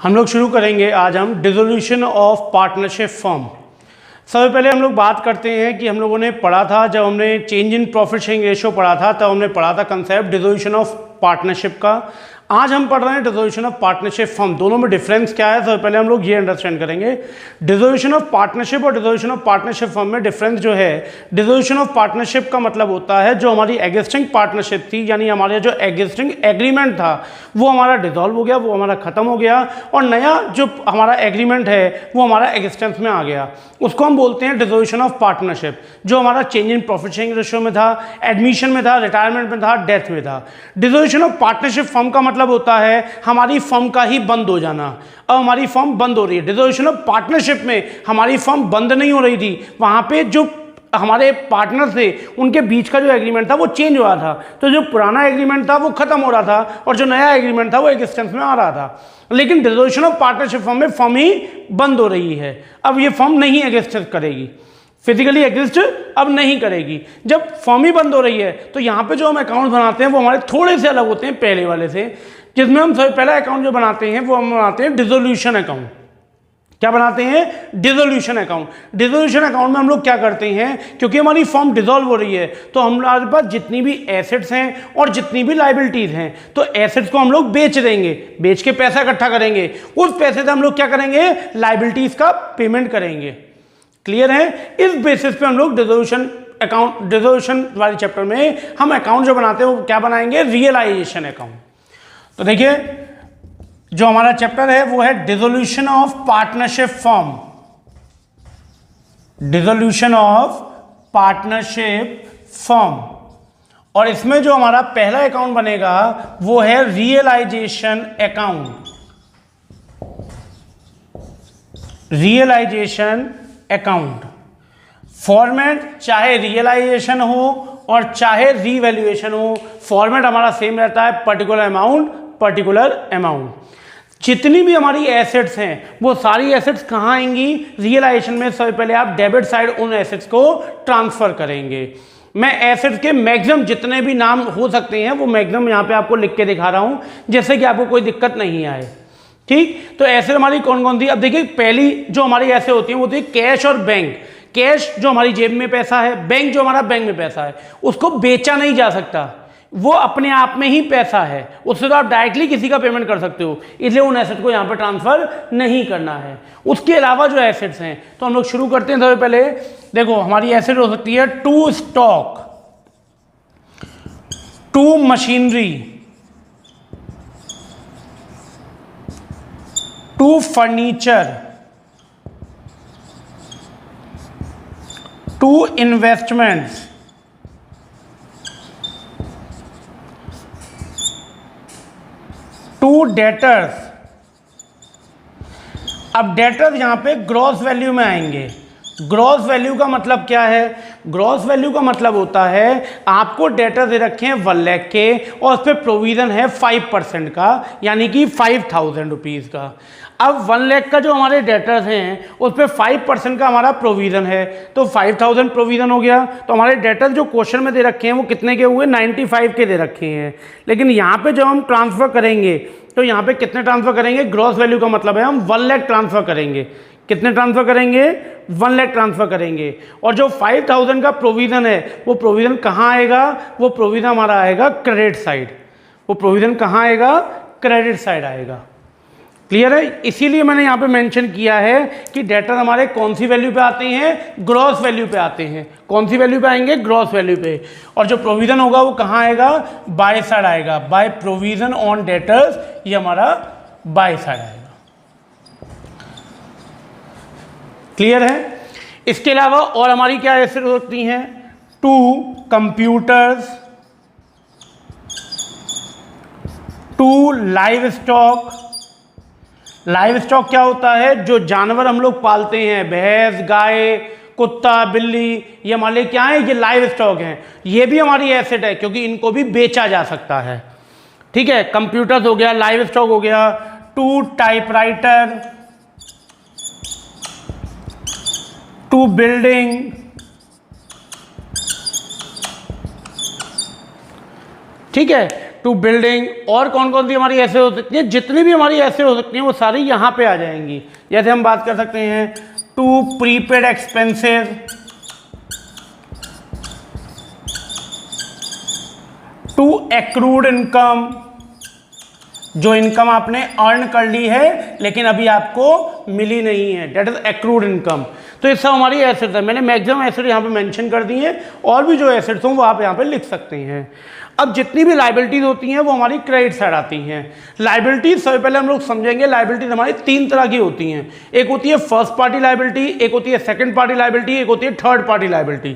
हम लोग शुरू करेंगे आज हम डिसोल्यूशन ऑफ पार्टनरशिप फर्म। सबसे पहले हम लोग बात करते हैं कि हम लोगों ने पढ़ा था, जब हमने change in profit sharing ratio पढ़ा था तब हमने पढ़ा था कंसेप्ट डिसोल्यूशन ऑफ पार्टनरशिप का। आज हम पढ़ रहे हैं डिसोल्यूशन ऑफ पार्टनरशिप फर्म। दोनों में डिफरेंस क्या है, सबसे पहले हम लोग ये अंडरस्टैंड करेंगे। डिसोल्यूशन ऑफ पार्टनरशिप और डिसोल्यूशन ऑफ पार्टनरशिप फर्म में डिफरेंस जो है, डिसोल्यूशन ऑफ पार्टनरशिप का मतलब होता है जो हमारी एग्जिस्टिंग पार्टनरशिप थी, यानी हमारे जो एग्जिस्टिंग एग्रीमेंट था वो हमारा डिसॉल्व हो गया, वो हमारा खत्म हो गया और नया जो हमारा एग्रीमेंट है वो हमारा एग्जिस्टेंस में आ गया। उसको हम बोलते हैं डिसोल्यूशन ऑफ पार्टनरशिप, जो हमारा change in profit sharing ratio में था, एडमिशन में था, रिटायरमेंट में था, डेथ में था। डिसोल्यूशन ऑफ पार्टनरशिप फर्म का मतलब होता है हमारी फर्म का ही बंद हो जाना। अब हमारी फर्म बंद हो रही है। डिसोल्यूशन ऑफ पार्टनरशिप में हमारी फर्म बंद नहीं हो रही थी, वहां पे जो हमारे पार्टनर थे उनके बीच का जो एग्रीमेंट था वो चेंज हो रहा था, तो जो पुराना एग्रीमेंट था वो खत्म हो रहा था और जो नया एग्रीमेंट था वो एग्जिस्टेंस में आ रहा था। लेकिन डिसोल्यूशन ऑफ पार्टनरशिप फर्म में फर्म ही बंद हो रही है। अब ये फर्म नहीं एग्जिस्ट करेगी, फिजिकली एग्जिस्ट अब नहीं करेगी। जब फर्म ही बंद हो रही है तो यहाँ पे जो हम अकाउंट बनाते हैं वो हमारे थोड़े से अलग होते हैं पहले वाले से, जिसमें हम सबसे पहला अकाउंट जो बनाते हैं वो हम बनाते हैं डिसोल्यूशन अकाउंट। क्या बनाते हैं? Dissolution account. डिसोल्यूशन अकाउंट में हम लोग क्या करते हैं, क्योंकि हमारी फर्म डिसॉल्व हो रही है तो हमारे पास जितनी भी एसेट्स हैं और जितनी भी लायबिलिटीज हैं, तो एसेट्स को हम लोग बेच देंगे, बेच के पैसा इकट्ठा करेंगे, उस पैसे से हम लोग क्या करेंगे, लायबिलिटीज का पेमेंट करेंगे। क्लियर है? इस बेसिस पे हम लोग डिसोल्यूशन अकाउंट, डिसोल्यूशन वाले चैप्टर में हम अकाउंट जो बनाते हैं वो क्या बनाएंगे, रियलाइजेशन अकाउंट। तो देखिए जो हमारा चैप्टर है वो है dissolution of partnership firm. Dissolution of partnership firm, और इसमें जो हमारा पहला अकाउंट बनेगा वो है realisation account. Realisation account format चाहे रियलाइजेशन हो और चाहे रीवैल्यूएशन हो, फॉर्मेट हमारा सेम रहता है, पर्टिकुलर अमाउंट पर्टिकुलर अमाउंट। जितनी भी हमारी एसेट्स हैं वो सारी एसेट्स कहाँ आएंगी, रियलाइजेशन में। सबसे पहले आप डेबिट साइड उन एसेट्स को ट्रांसफर करेंगे। मैं एसेट्स के मैक्सिमम जितने भी नाम हो सकते हैं वो मैक्सिमम यहाँ पे आपको लिख के दिखा रहा हूँ, जिससे कि आपको कोई दिक्कत नहीं आए। ठीक, तो एसेट हमारी कौन कौन सी? अब देखिए पहली जो हमारी ऐसे होती है वो होती है कैश और बैंक। कैश जो हमारी जेब में पैसा है, बैंक जो हमारा बैंक में पैसा है, उसको बेचा नहीं जा सकता, वो अपने आप में ही पैसा है, उससे तो आप डायरेक्टली किसी का पेमेंट कर सकते हो, इसलिए उन एसेट को यहाँ पर ट्रांसफर नहीं करना है। उसके अलावा जो एसेट्स हैं तो हम लोग शुरू करते हैं। सबसे पहले देखो हमारी एसेट हो सकती है to stock, to machinery, to furniture, to investments, to debtors. अब डेटर्स यहां पे ग्रॉस वैल्यू में आएंगे। ग्रॉस वैल्यू का मतलब क्या है? ग्रॉस वैल्यू का मतलब होता है आपको डेटर दे रखे हैं 1 लाख के और उस पर प्रोविजन है 5% का, यानी कि 5,000 रुपीज़ का। अब 1 लाख का जो हमारे डेटर्स हैं उस पर 5% का हमारा प्रोविजन है, तो 5,000 प्रोविजन हो गया। तो हमारे डेटर्स जो क्वेश्चन में दे रखे हैं वो कितने के हुए, 95 के दे रखे हैं। लेकिन यहाँ पे जब हम ट्रांसफ़र करेंगे तो यहाँ पे कितने ट्रांसफ़र करेंगे, ग्रॉस वैल्यू का मतलब है हम 1 लाख ट्रांसफ़र करेंगे। कितने ट्रांसफ़र करेंगे? 1 लाख ट्रांसफ़र करेंगे। और जो 5,000 का प्रोविज़न है वो प्रोविज़न कहाँ आएगा, वो प्रोविज़न हमारा आएगा क्रेडिट साइड। वो प्रोविज़न कहाँ आएगा, क्रेडिट साइड आएगा। क्लियर है? इसीलिए मैंने यहाँ पे मेंशन किया है कि डेटर हमारे कौन सी वैल्यू पे आते हैं, ग्रॉस वैल्यू पे आते हैं। कौन सी वैल्यू पे आएंगे, ग्रॉस वैल्यू पे। और जो प्रोविज़न होगा वो कहाँ आएगा, बाय साइड आएगा। बाय प्रोविज़न ऑन डेटर्स, ये हमारा बाय साइड आएगा। क्लियर है? इसके अलावा और हमारी क्या एसेट होती हैं, to computers, to livestock. Livestock क्या होता है, जो जानवर हम लोग पालते हैं, भैंस, गाय, कुत्ता, बिल्ली, ये हमारे क्या है, ये लाइव स्टॉक हैं। ये भी हमारी एसेट है क्योंकि इनको भी बेचा जा सकता है। ठीक है, कंप्यूटर्स हो गया, लाइव स्टॉक हो गया। टू टाइपराइटर, टू बिल्डिंग, ठीक है, टू बिल्डिंग, और कौन कौन सी हमारी ऐसे हो सकती है, जितनी भी हमारी ऐसे हो सकती हैं वो सारी यहाँ पे आ जाएंगी। जैसे हम बात कर सकते हैं to prepaid expenses, to accrued income, जो इनकम आपने अर्न कर ली है लेकिन अभी आपको मिली नहीं है, डेट इज एक्रूड इनकम। तो ये सब हमारी एसेट्स है। मैंने मैक्सिमम एसेट यहाँ पे मेंशन कर दी है, और भी जो एसेट्स हों वो आप यहाँ पे लिख सकते हैं। अब जितनी भी लाइबिलिटीज होती हैं वो हमारी क्रेडिट साइड आती हैं। लाइबिलिटीज सबसे पहले हम लोग समझेंगे, लाइबिलिटीज हमारी 3 तरह की होती हैं। एक होती है फर्स्ट पार्टी लाइबिलिटी, एक होती है सेकंड पार्टी लाइबिलिटी, एक होती है third party liability.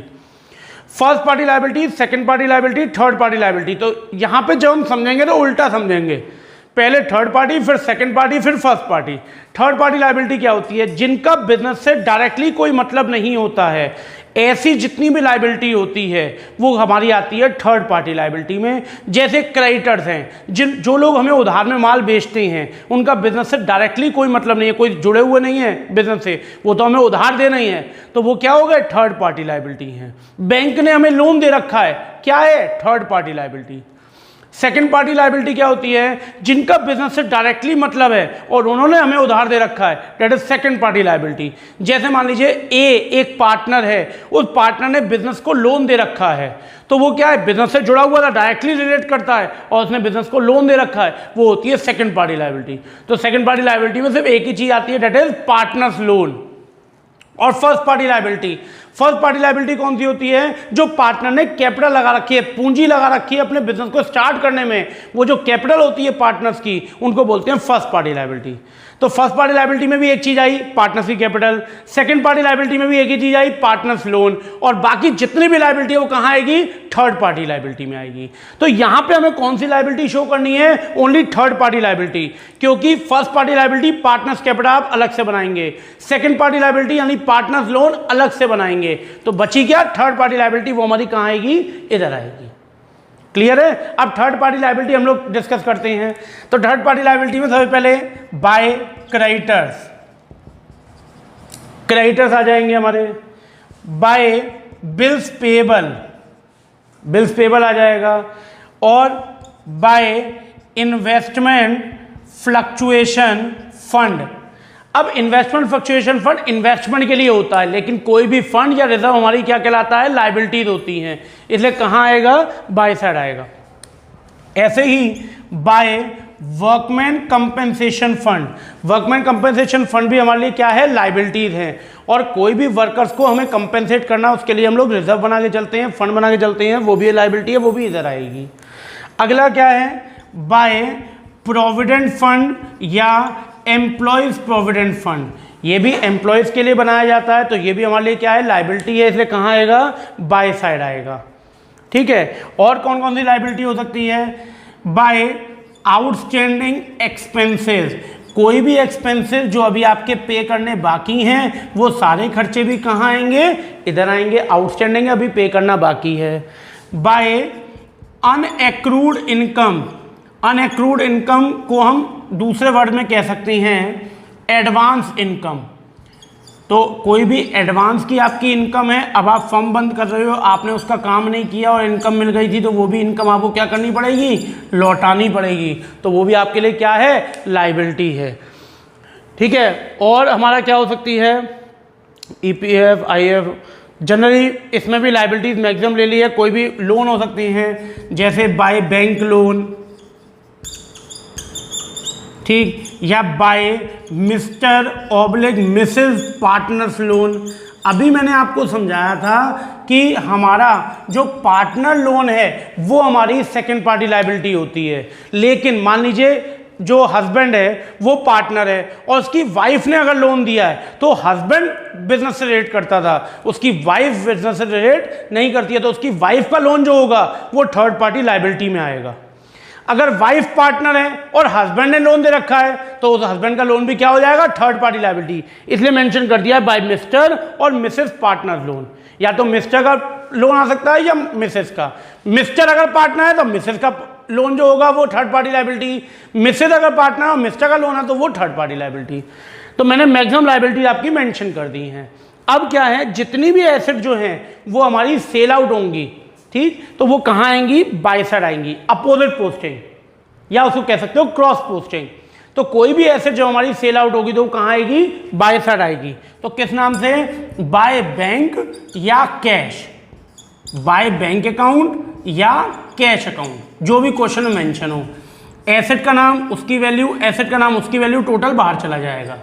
First party liability, second party liability, third party liability. तो यहाँ पे जब हम समझेंगे तो उल्टा समझेंगे, पहले थर्ड पार्टी, फिर सेकंड पार्टी, फिर first party. Third party liability क्या होती है? जिनका बिजनेस से डायरेक्टली कोई मतलब नहीं होता है, ऐसी जितनी भी लायबिलिटी होती है वो हमारी आती है थर्ड पार्टी लायबिलिटी में। जैसे क्रेडिटर्स हैं, जो लोग हमें उधार में माल बेचते हैं, उनका बिजनेस से डायरेक्टली कोई मतलब नहीं है, कोई जुड़े हुए नहीं है बिजनेस से, वो तो हमें उधार दे नहीं है, तो वो क्या हो गए? थर्ड पार्टी लायबिलिटी है। बैंक ने हमें लोन दे रखा है, क्या है? Third party liability. Second party liability क्या होती है? जिनका बिजनेस से डायरेक्टली मतलब है और उन्होंने हमें उधार दे रखा है, that is second party liability. जैसे मान लीजिए एक पार्टनर है, उस पार्टनर ने बिजनेस को लोन दे रखा है, तो वो क्या है? बिजनेस से जुड़ा हुआ था, डायरेक्टली रिलेट करता है और उसने बिजनेस को लोन दे रखा है, वो होती है सेकंड पार्टी लायबिलिटी। तो सेकंड पार्टी लायबिलिटी में सिर्फ एक ही चीज आती है, दैट इज पार्टनर्स लोन। और first party liability, first party liability कौन सी होती है? जो पार्टनर ने कैपिटल लगा रखी है, पूंजी लगा रखी है अपने बिजनेस को स्टार्ट करने में, वो जो कैपिटल होती है पार्टनर्स की, उनको बोलते हैं फर्स्ट पार्टी लायबिलिटी। तो फर्स्ट पार्टी लायबिलिटी में भी एक चीज आई, पार्टनर्स की कैपिटल। सेकंड पार्टी लायबिलिटी में भी एक ही चीज आई, पार्टनर्स लोन। और बाकी जितनी भी लायबिलिटी है वो कहां आएगी? थर्ड पार्टी लायबिलिटी में आएगी। तो यहां पे हमें कौन सी लायबिलिटी शो करनी है? ओनली थर्ड पार्टी लायबिलिटी, क्योंकि first party liability partners capital आप अलग से बनाएंगे, सेकंड पार्टी लायबिलिटी यानी पार्टनर्स लोन अलग से बनाएंगे, तो बची क्या? Third party liability. वो हमारी कहां आएगी? इधर आएगी। क्लियर है? अब थर्ड पार्टी लायबिलिटी हम लोग डिस्कस करते हैं। तो थर्ड पार्टी लायबिलिटी में सबसे पहले बाय क्रेडिटर्स, क्रेडिटर्स आ जाएंगे हमारे। By bills payable, bills payable आ जाएगा। और बाय इन्वेस्टमेंट फ्लक्चुएशन फंड। अब इन्वेस्टमेंट फ्लक्चुएशन फंड इन्वेस्टमेंट के लिए होता है, लेकिन कोई भी फंड या रिजर्व हमारी क्या कहलाता है? लायबिलिटीज होती हैं, इसलिए कहां आएगा? बाय साइड आएगा। ऐसे ही by workman compensation fund, workman compensation fund भी हमारे लिए क्या है? लायबिलिटीज है। और कोई भी वर्कर्स को हमें कंपेंसेट करना, उसके लिए हम लोग रिजर्व बना के चलते हैं, फंड बना के चलते हैं, वो भी लायबिलिटी है, वो भी इधर आएगी। अगला क्या है? बाय प्रोविडेंट फंड या एम्प्लॉयज प्रोविडेंट फंड, ये भी एम्प्लॉयज के लिए बनाया जाता है, तो ये भी हमारे लिए क्या है? लायबिलिटी है, इसलिए कहाँ आएगा? बाय साइड आएगा। ठीक है। और कौन कौन सी लायबिलिटी हो सकती है? बाय आउटस्टैंडिंग एक्सपेंसेस, कोई भी एक्सपेंसेस जो अभी आपके पे करने बाकी हैं, वो सारे खर्चे भी कहाँ आएंगे? इधर आएंगे। आउटस्टैंडिंग अभी पे करना बाकी है। बाय अनएक्रूड इनकम, अनएक्रूड इनकम को हम दूसरे वर्ड में कह सकते हैं एडवांस इनकम। तो कोई भी एडवांस की आपकी इनकम है, अब आप फर्म बंद कर रहे हो, आपने उसका काम नहीं किया और इनकम मिल गई थी, तो वो भी इनकम आपको क्या करनी पड़ेगी? लौटानी पड़ेगी, तो वो भी आपके लिए क्या है? लायबिलिटी है। ठीक है। और हमारा क्या हो सकती है? ईपीएफ, आईएफ, जनरली इसमें भी लायबिलिटीज मैक्सिमम ले ली है। कोई भी लोन हो सकती हैं, जैसे बाय बैंक लोन, ठीक, या by Mr oblique Mrs partners loan. अभी मैंने आपको समझाया था कि हमारा जो पार्टनर लोन है वो हमारी सेकंड पार्टी लायबिलिटी होती है, लेकिन मान लीजिए जो हस्बैंड है वो पार्टनर है और उसकी वाइफ ने अगर लोन दिया है, तो हस्बैंड बिजनेस से रिलेट करता था, उसकी वाइफ बिजनेस से रिलेट नहीं करती है, तो उसकी वाइफ का लोन जो होगा वो थर्ड पार्टी लायबिलिटी में आएगा। अगर वाइफ पार्टनर है और हस्बैंड ने लोन दे रखा है, तो उस हस्बैंड का लोन भी क्या हो जाएगा? Third party liability. इसलिए मेंशन कर दिया है बाय मिस्टर और मिसेस पार्टनर लोन। या तो मिस्टर का लोन आ सकता है या मिसेस का। मिस्टर अगर पार्टनर है तो मिसेस का लोन जो होगा वो थर्ड पार्टी लायबिलिटी, मिसेस अगर पार्टनर और मिस्टर का लोन है तो वो थर्ड पार्टी लायबिलिटी। तो मैंने मैक्सिमम लायबिलिटी आपकी मेंशन कर दी हैं। अब क्या है? जितनी भी एसेट जो हैं वो हमारी सेल आउट होंगी, ठीक, तो वो कहाँ आएंगी, बाय साइड आएंगी, अपोजिट पोस्टिंग, या उसको कह सकते हो क्रॉस पोस्टिंग। तो कोई भी एसेट जो हमारी सेल आउट होगी तो वो कहाँ आएगी, बाय साइड आएगी। तो किस नाम से, बाय बैंक या कैश, बाय बैंक अकाउंट या कैश अकाउंट, जो भी क्वेश्चन में मेंशन हो। एसेट का नाम उसकी वैल्यू, एसेट का नाम उसकी वैल्यू, टोटल बाहर चला जाएगा।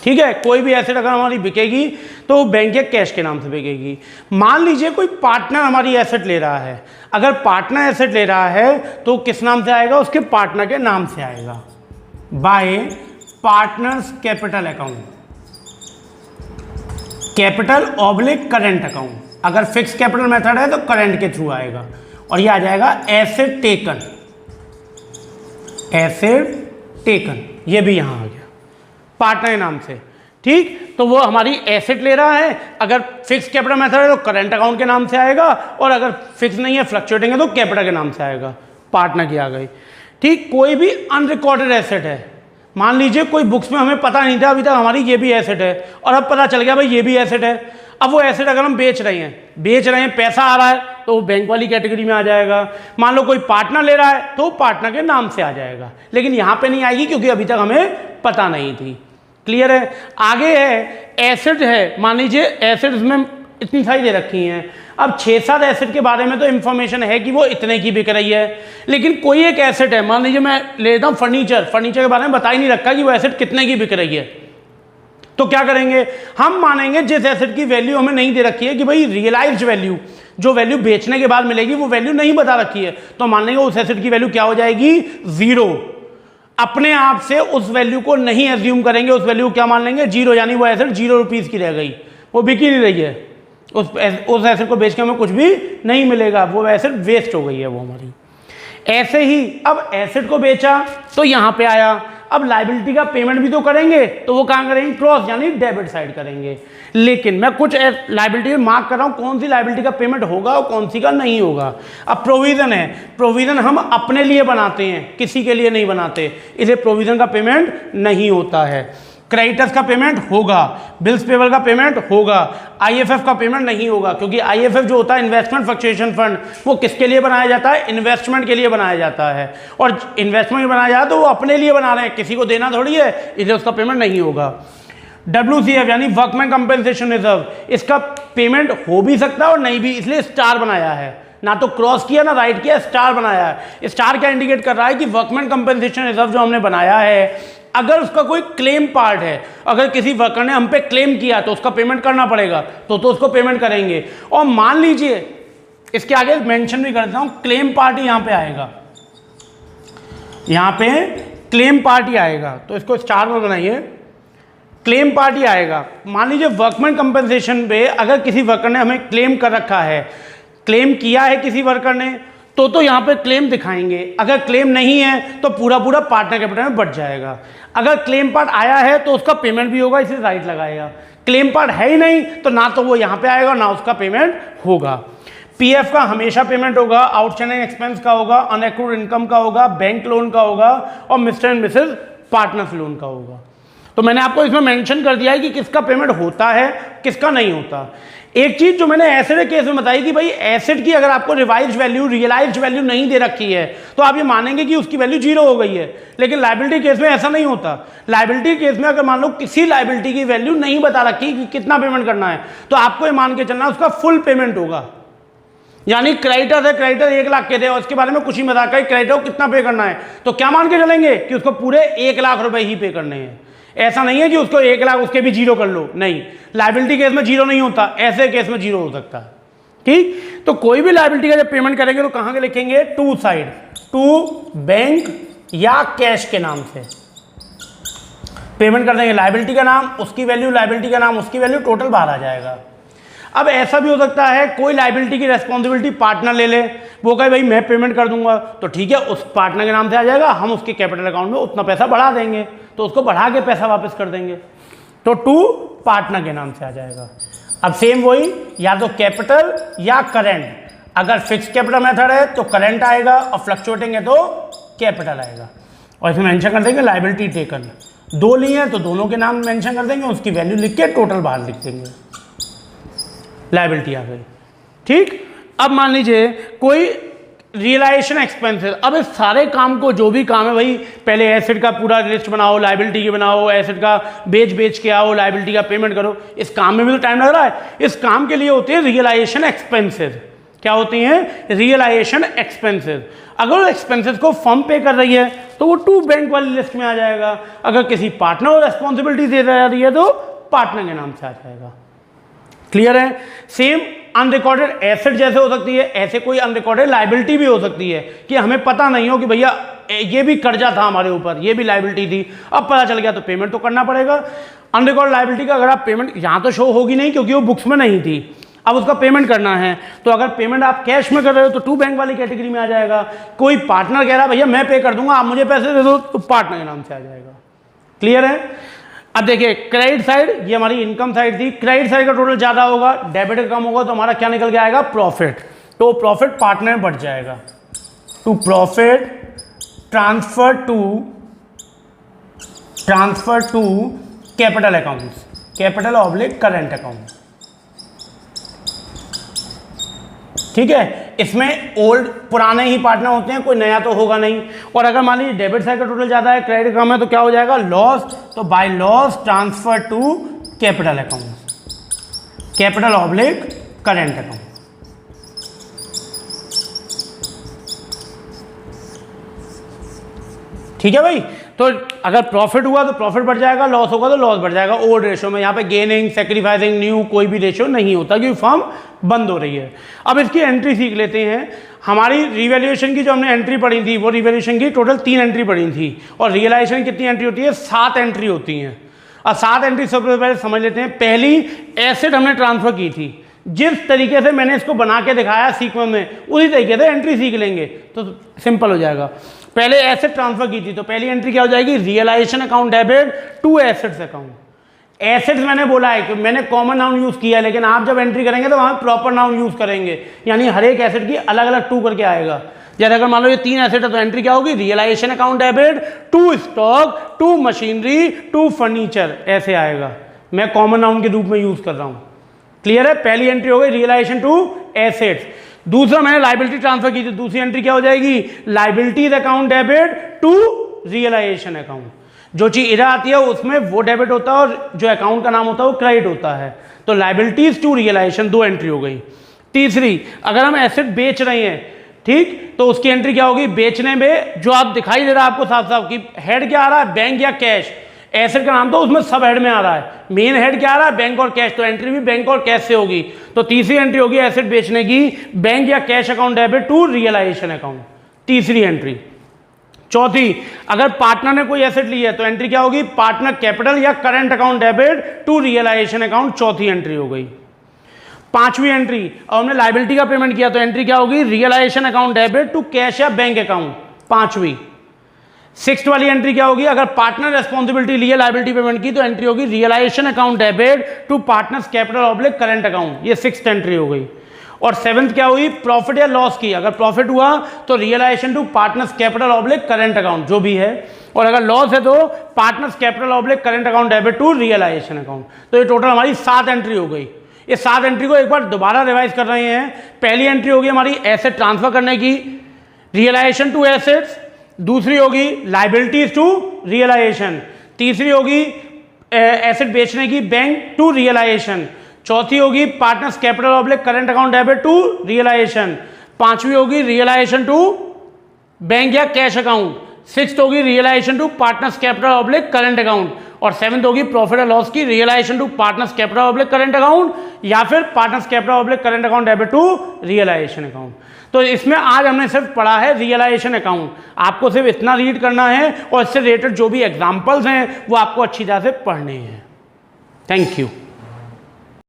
ठीक है, कोई भी एसेट अगर हमारी बिकेगी तो बैंक या कैश के नाम से बिकेगी। मान लीजिए कोई पार्टनर हमारी एसेट ले रहा है, अगर पार्टनर एसेट ले रहा है तो किस नाम से आएगा, उसके पार्टनर के नाम से आएगा, bye partners capital account, capital oblique current account. अगर फिक्स कैपिटल मेथड है तो करंट के थ्रू आएगा, और ये आ जाएगा एसेट टेकन, एसेट टेकन, ये भी यहां आ गया पार्टनर के नाम से। ठीक, तो वो हमारी एसेट ले रहा है, अगर फिक्स कैपिटल मेथड है तो करंट अकाउंट के नाम से आएगा, और अगर फिक्स नहीं है फ्लक्चुएटिंग है तो कैपिटल के नाम से आएगा, पार्टनर की आ गई। ठीक, कोई भी अनरिकॉर्डेड एसेट है, मान लीजिए कोई बुक्स में हमें पता नहीं था अभी तक हमारी ये भी एसेट है, और अब पता चल गया भाई ये भी एसेट है। अब वो एसेट अगर हम बेच रहे हैं, पैसा आ रहा है तो वो बैंक वाली कैटेगरी में आ जाएगा। मान लो कोई पार्टनर ले रहा है तो वो पार्टनर के नाम से आ जाएगा, लेकिन यहाँ पे नहीं आएगी क्योंकि अभी तक हमें पता नहीं थी। क्लियर है। आगे है एसेट है, मान लीजिए एसेट में इतनी सारी दे रखी हैं, अब 6-7 एसेट के बारे में तो इंफॉर्मेशन है कि वो इतने की बिक रही है, लेकिन कोई एक एसेट है, मान लीजिए मैं ले लेता हूँ फर्नीचर के बारे में बता ही नहीं रखा कि वो एसेट कितने की बिक रही है। तो क्या करेंगे, हम मानेंगे जिस एसेट की वैल्यू हमें नहीं दे रखी है कि भाई रियलाइज्ड वैल्यू, जो वैल्यू बेचने के बाद मिलेगी वो वैल्यू नहीं बता रखी है, तो मान लेंगे उस एसेट की वैल्यू क्या हो जाएगी, 0। अपने आप से उस वैल्यू को नहीं एज्यूम करेंगे, उस वैल्यू को क्या मान लेंगे, 0, यानी वो एसेट 0 रुपीज की रह गई, वो बिक ही नहीं रही है, उस एसेट को बेच के हमें कुछ भी नहीं मिलेगा, वो एसेट वेस्ट हो गई है वो हमारी। ऐसे ही अब एसेट को बेचा तो यहां पे आया, अब लायबिलिटी का पेमेंट भी तो करेंगे, तो वो कहां करेंगे, क्रॉस यानी डेबिट साइड करेंगे। लेकिन मैं कुछ लायबिलिटी मार्क कर रहा हूं, कौन सी लायबिलिटी का पेमेंट होगा और कौन सी का नहीं होगा। अब प्रोविजन है, प्रोविजन हम अपने लिए बनाते हैं, किसी के लिए नहीं बनाते, इसलिए प्रोविजन का पेमेंट नहीं होता है। क्रेडिटर्स का पेमेंट होगा, बिल्स पेबल का पेमेंट होगा, आईएफएफ का पेमेंट नहीं होगा, क्योंकि आईएफएफ जो होता है इन्वेस्टमेंट फ्लक्चुएशन फंड, वो किसके लिए बनाया जाता है, इन्वेस्टमेंट के लिए बनाया जाता है, और इन्वेस्टमेंट बनाया जाता है तो वो अपने लिए बना रहे हैं, किसी को देना थोड़ी है, इसलिए उसका पेमेंट नहीं होगा। WCF यानी वर्कमैन कंपेंसेशन रिजर्व, इसका पेमेंट हो भी सकता है और नहीं भी, इसलिए स्टार बनाया है, ना तो क्रॉस किया ना राइट किया, स्टार बनाया है। स्टार क्या इंडिकेट कर रहा है कि वर्कमैन कंपेंसेशन रिजर्व जो हमने बनाया है, अगर उसका कोई क्लेम पार्ट है, अगर किसी वर्कर ने हम पे क्लेम किया तो उसका पेमेंट करना पड़ेगा, तो उसको पेमेंट करेंगे। और मान लीजिए इसके आगे मेंशन भी करता हूं, क्लेम पार्टी यहां पे आएगा, यहां पे क्लेम पार्टी आएगा, तो इसको स्टार में बनाइए, क्लेम पार्टी आएगा। मान लीजिए वर्कमैन कंपेंसेशन पे अगर किसी वर्कर ने हमें क्लेम कर रखा है, क्लेम किया है किसी वर्कर ने, तो यहाँ पे क्लेम दिखाएंगे, अगर क्लेम नहीं है तो पूरा पार्टनर कैपिटल में बढ़ जाएगा। अगर क्लेम पार्ट आया है तो उसका पेमेंट भी होगा, इसलिए राइट लगाएगा। क्लेम पार्ट है ही नहीं तो ना तो वो यहाँ पे आएगा ना उसका पेमेंट होगा। पीएफ का हमेशा पेमेंट होगा, आउटस्टैंडिंग एक्सपेंस का होगा, अनएक्रूड इनकम का होगा, बैंक लोन का होगा, और Mr and Mrs partners loan का होगा। तो मैंने आपको इसमें मेंशन कर दिया है कि किसका पेमेंट होता है किसका नहीं होता। एक चीज जो मैंने एसेट के केस में बताई कि भाई एसेट की अगर आपको रिवाइज्ड वैल्यू, रियलाइज्ड वैल्यू नहीं दे रखी है तो आप ये मानेंगे कि उसकी वैल्यू 0 हो गई है, लेकिन लायबिलिटी केस में ऐसा नहीं होता। लायबिलिटी केस में अगर मान लो किसी लायबिलिटी की वैल्यू नहीं बता रखी कि कितना पेमेंट करना है, तो आपको ये मान के चलना उसका फुल पेमेंट होगा। यानी क्रेडिटर है, क्रेडिटर 1 लाख के थे और उसके बारे में कुछ ही मजाक है, क्रेडिटर को कितना पे करना है, तो क्या मान के चलेंगे कि उसको पूरे 1 लाख रुपए ही पे करने हैं। ऐसा नहीं है कि उसको 1 लाख उसके भी 0 कर लो, नहीं, लायबिलिटी केस में 0 नहीं होता, ऐसे केस में 0 हो सकता है। ठीक, तो कोई भी लायबिलिटी का जब पेमेंट करेंगे तो कहां के लिखेंगे, टू साइड, टू बैंक या कैश के नाम से पेमेंट कर देंगे। लायबिलिटी का नाम उसकी वैल्यू, लायबिलिटी का नाम उसकी वैल्यू, टोटल बाहर आ जाएगा। अब ऐसा भी हो सकता है कोई लायबिलिटी की रेस्पॉन्सिबिलिटी पार्टनर ले ले, वो कहे भाई मैं पेमेंट कर दूंगा, तो ठीक है उस पार्टनर के नाम से आ जाएगा, हम उसके कैपिटल अकाउंट में उतना पैसा बढ़ा देंगे, तो उसको बढ़ा के पैसा वापस कर देंगे, तो टू पार्टनर के नाम से आ जाएगा। अब सेम वही, या तो कैपिटल या करंट, अगर फिक्स कैपिटल मेथड है तो करंट आएगा और फ्लक्चुएटिंग है तो कैपिटल आएगा। और इसमें मेंशन कर देंगे लायबिलिटी टेकन, 2 लिए हैं तो दोनों के नाम मेंशन कर देंगे, उसकी वैल्यू लिख के टोटल बाहर लिख देंगे, लायबिलिटी आ गई। ठीक, अब मान लीजिए कोई रियलाइजेशन एक्सपेंसेस, अब इस सारे काम को, जो भी काम है भाई, पहले एसेट का पूरा लिस्ट बनाओ, लायबिलिटी की बनाओ, एसेट का बेच के आओ, लायबिलिटी का पेमेंट करो, इस काम में भी तो टाइम लग रहा है। इस काम के लिए होती है रियलाइजेशन एक्सपेंसेस। क्या होती हैं? Realisation expenses. अगर वो एक्सपेंसेस को फर्म पे कर रही है तो वो टू बैंक वाली लिस्ट में आ जाएगा। अगर किसी पार्टनर को रिस्पॉन्सिबिलिटी दे रही है तो पार्टनर के नाम से आ जाएगा। क्लियर है? सेम अनरिकॉर्डेड एसेट जैसे हो सकती है, ऐसे कोई अनरिकॉर्डेड लायबिलिटी भी हो सकती है कि हमें पता नहीं हो कि भैया ये भी कर्जा था हमारे ऊपर, ये भी लायबिलिटी थी, अब पता चल गया तो पेमेंट तो करना पड़ेगा। अनरिकॉर्ड लायबिलिटी का अगर आप पेमेंट, यहाँ तो शो होगी नहीं क्योंकि वो बुक्स में नहीं थी, अब उसका पेमेंट करना है, तो अगर पेमेंट आप कैश में कर रहे हो तो टू बैंक वाली कैटेगरी में आ जाएगा। कोई पार्टनर कह रहा है भैया मैं पे कर दूंगा, आप मुझे पैसे दे दो, तो पार्टनर के नाम से आ जाएगा। क्लियर है? अब देखिए क्रेडिट साइड, ये हमारी इनकम साइड थी। क्रेडिट साइड का टोटल ज्यादा होगा, डेबिट का कम होगा, तो हमारा क्या निकल के आएगा? प्रॉफिट। तो प्रॉफिट पार्टनर में बढ़ जाएगा to profit transfer to capital accounts, capital oblique current account. ठीक है, इसमें ओल्ड पुराने ही पार्टनर होते हैं, कोई नया तो होगा नहीं। और अगर मान लीजिए डेबिट साइड का टोटल ज्यादा है, क्रेडिट कम है, तो क्या हो जाएगा? लॉस। तो by loss transfer to capital account, capital oblique current account. ठीक है भाई, तो अगर प्रॉफिट हुआ तो प्रॉफिट बढ़ जाएगा, लॉस होगा तो लॉस बढ़ जाएगा। ओल्ड रेशो में यहाँ पे गेनिंग, सैक्रिफाइसिंग, न्यू कोई भी रेशो नहीं होता क्योंकि फर्म बंद हो रही है। अब इसकी एंट्री सीख लेते हैं। हमारी रिवैल्यूएशन की जो हमने एंट्री पढ़ी थी, वो रिवैल्यूएशन की टोटल 3 एंट्री पढ़ी थी, और रियलाइजेशन कितनी एंट्री होती है? 7 एंट्री होती हैं। अब 7 एंट्री सबसे पहले समझ लेते हैं। पहली, एसेट हमने ट्रांसफर की थी, जिस तरीके से मैंने इसको बना के दिखाया सीक्वेंस में, उसी तरीके से एंट्री सीख लेंगे तो सिंपल हो जाएगा। पहले एसेट ट्रांसफर की थी, तो पहली एंट्री क्या हो जाएगी? Realisation account debit to assets account. Assets मैंने बोला है कि मैंने कॉमन नाउन यूज किया है, लेकिन आप जब एंट्री करेंगे तो वहां प्रॉपर नाउन यूज करेंगे, यानी हर एक एसेट की अलग अलग टू करके आएगा। जैसे अगर मान लो ये 3 एसेट है तो एंट्री क्या होगी? Realisation account debit to stock to machinery to furniture, ऐसे आएगा। मैं कॉमन नाउन के रूप में यूज कर रहा हूं। क्लियर है? पहली एंट्री हो गई रियलाइजेशन टू एसेट्स। दूसरा, मैंने लायबिलिटी ट्रांसफर की थी, दूसरी एंट्री क्या हो जाएगी? Liabilities account debit to realisation account. जो चीज इधर आती है उसमें वो डेबिट होता है और जो अकाउंट का नाम होता है वो क्रेडिट होता है। तो लायबिलिटीज टू रियलाइजेशन 2 एंट्री हो गई। तीसरी, अगर हम एसेट बेच रहे हैं, ठीक, तो उसकी एंट्री क्या होगी? बेचने में जो आप दिखाई दे रहा है आपको साफ साफ कि हेड क्या आ रहा है? बैंक या कैश। एसेट का नाम तो उसमें सब हेड में आ रहा है, मेन हेड क्या आ रहा है? बैंक और कैश, तो एंट्री भी बैंक और कैश से होगी। तो तीसरी एंट्री होगी एसेट बेचने की, बैंक या cash account debit to realisation account, तीसरी एंट्री। चौथी, अगर पार्टनर ने कोई एसेट ली है तो एंट्री क्या होगी? पार्टनर कैपिटल या current account debit to realisation account, चौथी एंट्री हो गई। पांचवी एंट्री, और हमने लायबिलिटी का पेमेंट किया तो एंट्री क्या होगी? Realisation account debit to cash या बैंक अकाउंट, पांचवी। 6th वाली एंट्री क्या होगी? अगर पार्टनर रेस्पॉन्सिबिलिटी लिए लायबिलिटी पेमेंट की तो एंट्री होगी realisation account debit to partners capital oblique current account, ये 6th एंट्री हो गई। और 7th क्या हुई? प्रॉफिट या लॉस की, अगर प्रॉफिट हुआ तो realisation to partners capital oblique current account, जो भी है, और अगर लॉस है तो partners capital oblique current account debit to realisation account. तो ये टोटल हमारी 7 एंट्री हो गई। ये 7 एंट्री को एक बार दोबारा रिवाइज कर रहे हैं। पहली एंट्री होगी हमारी एसेट ट्रांसफर करने की, रियलाइजेशन टू एसेट्स। दूसरी होगी लायबिलिटीज टू रियलाइजेशन। तीसरी होगी एसेट बेचने की, बैंक टू रियलाइजेशन। चौथी होगी partners capital oblique current account debit to realisation. पांचवी होगी रियलाइजेशन टू बैंक या कैश अकाउंट। 6th होगी realisation to partners capital oblique current account. और 7th होगी प्रॉफिट और लॉस की, realisation to partners capital oblique current account या फिर partners capital oblique current account debit to realisation account. तो इसमें आज हमने सिर्फ पढ़ा है रियलाइजेशन अकाउंट, आपको सिर्फ इतना रीड करना है और इससे रिलेटेड जो भी एग्जांपल्स हैं वो आपको अच्छी तरह से पढ़ने हैं। Thank you.